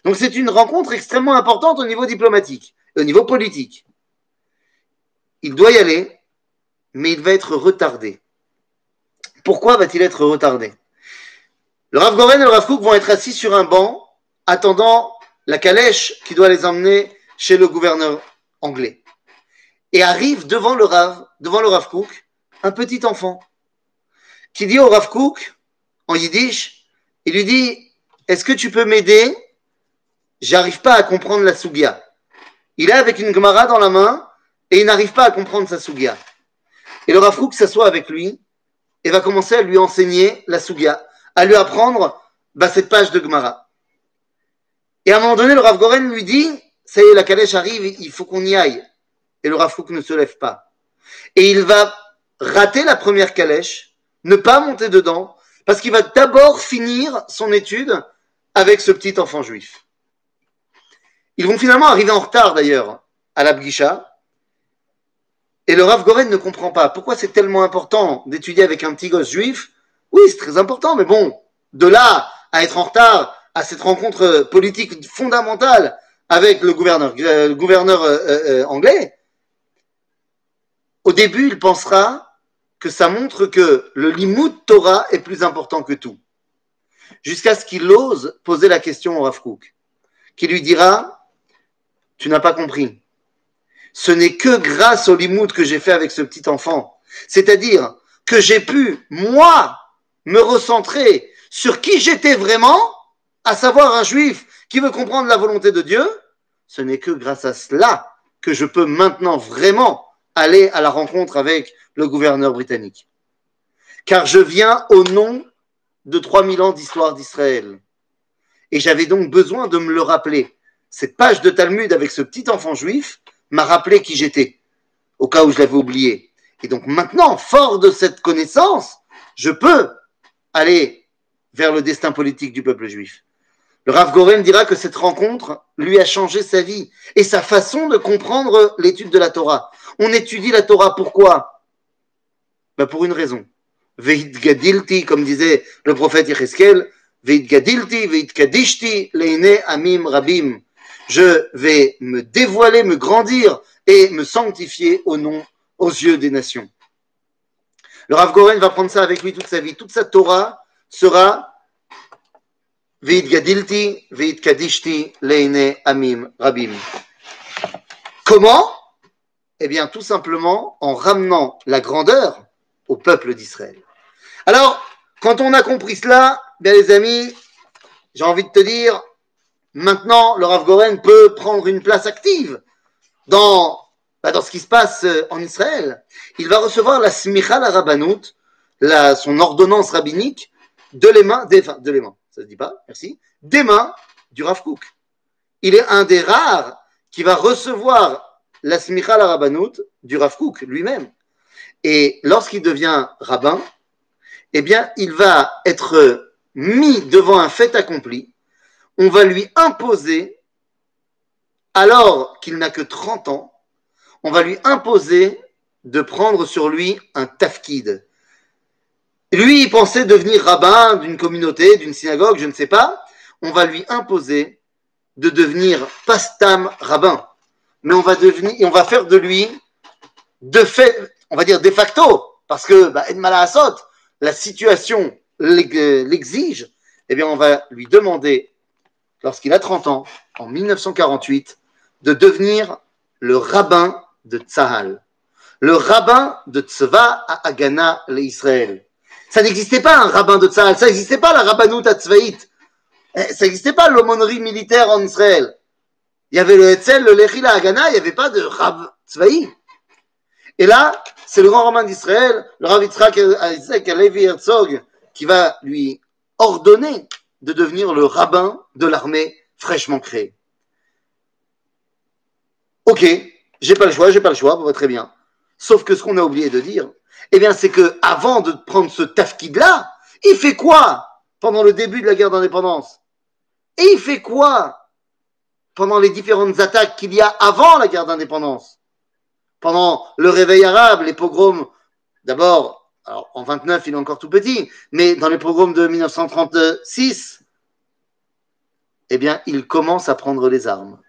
Donc c'est une rencontre extrêmement importante au niveau diplomatique, au niveau politique. Il doit y aller, mais il va être retardé. Pourquoi va-t-il être retardé? Le Rav Goren et le Rav Kook vont être assis sur un banc, attendant la calèche qui doit les emmener chez le gouverneur anglais. Et arrive devant le Rav Kook, un petit enfant qui dit au Rav Kook, en yiddish, il lui dit, est-ce que tu peux m'aider? J'arrive pas à comprendre la Sugia. Il est avec une Gemara dans la main et il n'arrive pas à comprendre sa Sugia. Et le Rav Kook s'assoit avec lui et va commencer à lui enseigner la Sugia, à lui apprendre cette page de Gemara. Et à un moment donné, le Rav Goren lui dit, ça y est, la calèche arrive, il faut qu'on y aille. Et le Rav Kook ne se lève pas. Et il va rater la première calèche, ne pas monter dedans, parce qu'il va d'abord finir son étude avec ce petit enfant juif. Ils vont finalement arriver en retard d'ailleurs à la Bgisha. Et le Rav Goren ne comprend pas pourquoi c'est tellement important d'étudier avec un petit gosse juif. Oui, c'est très important, mais bon, de là à être en retard à cette rencontre politique fondamentale avec le gouverneur anglais, au début, il pensera que ça montre que le Limud Torah est plus important que tout. Jusqu'à ce qu'il ose poser la question au Rav Kook, qui lui dira, tu n'as pas compris. Ce n'est que grâce au Limud que j'ai fait avec ce petit enfant. C'est-à-dire que j'ai pu, moi, me recentrer sur qui j'étais vraiment, à savoir un juif qui veut comprendre la volonté de Dieu. Ce n'est que grâce à cela que je peux maintenant vraiment aller à la rencontre avec le gouverneur britannique. Car je viens au nom de 3000 ans d'histoire d'Israël. Et j'avais donc besoin de me le rappeler. Cette page de Talmud avec ce petit enfant juif m'a rappelé qui j'étais, au cas où je l'avais oublié. Et donc maintenant, fort de cette connaissance, je peux aller vers le destin politique du peuple juif. Le Rav Goren dira que cette rencontre lui a changé sa vie et sa façon de comprendre l'étude de la Torah. On étudie la Torah, pourquoi? Pour une raison. Veit gadilti, comme disait le prophète Yecheskel, Veit gadilti, veit kadishti, leine amim rabim. Je vais me dévoiler, me grandir et me sanctifier aux yeux des nations. Le Rav Goren va prendre ça avec lui toute sa vie. Toute sa Torah sera Veit gadilti, veit kadishti, leine amim rabim. Comment? Eh bien, tout simplement en ramenant la grandeur au peuple d'Israël. Alors, quand on a compris cela, bien les amis, j'ai envie de te dire, maintenant, le Rav Goren peut prendre une place active dans ce qui se passe en Israël. Il va recevoir la smicha la rabbanout, son ordonnance rabbinique, des mains, ça se dit pas, merci, des mains du Rav Kook. Il est un des rares qui va recevoir la smicha la rabbanout du Rav Kook lui-même. Et lorsqu'il devient rabbin, eh bien, il va être mis devant un fait accompli. On va lui imposer, alors qu'il n'a que 30 ans, on va lui imposer de prendre sur lui un tafkid. Lui, il pensait devenir rabbin d'une communauté, d'une synagogue, je ne sais pas. On va lui imposer de devenir pastam rabbin. Mais on va faire de lui, de fait, on va dire de facto, parce que, la situation l'exige, eh bien, on va lui demander, lorsqu'il a 30 ans, en 1948, de devenir le rabbin de Tzahal, le rabbin de Tzva à Hagana l'Israël. Ça n'existait pas un rabbin de Tzahal, ça n'existait pas la rabbanout atzvaït, ça n'existait pas l'aumônerie militaire en Israël. Il y avait le Hetzel, le Lechi, la Hagana, il n'y avait pas de Rav Tzvaï. Et là, c'est le grand rabbin d'Israël, le Rav Yitzhak Halevi Herzog, qui va lui ordonner de devenir le rabbin de l'armée fraîchement créée. Ok, j'ai pas le choix, très bien. Sauf que ce qu'on a oublié de dire, eh bien, c'est que avant de prendre ce tafkid-là, il fait quoi pendant le début de la guerre d'indépendance? Et il fait quoi pendant les différentes attaques qu'il y a avant la guerre d'indépendance? Pendant le réveil arabe, les pogroms, d'abord, alors en 29, il est encore tout petit, mais dans les pogroms de 1936, eh bien, il commence à prendre les armes.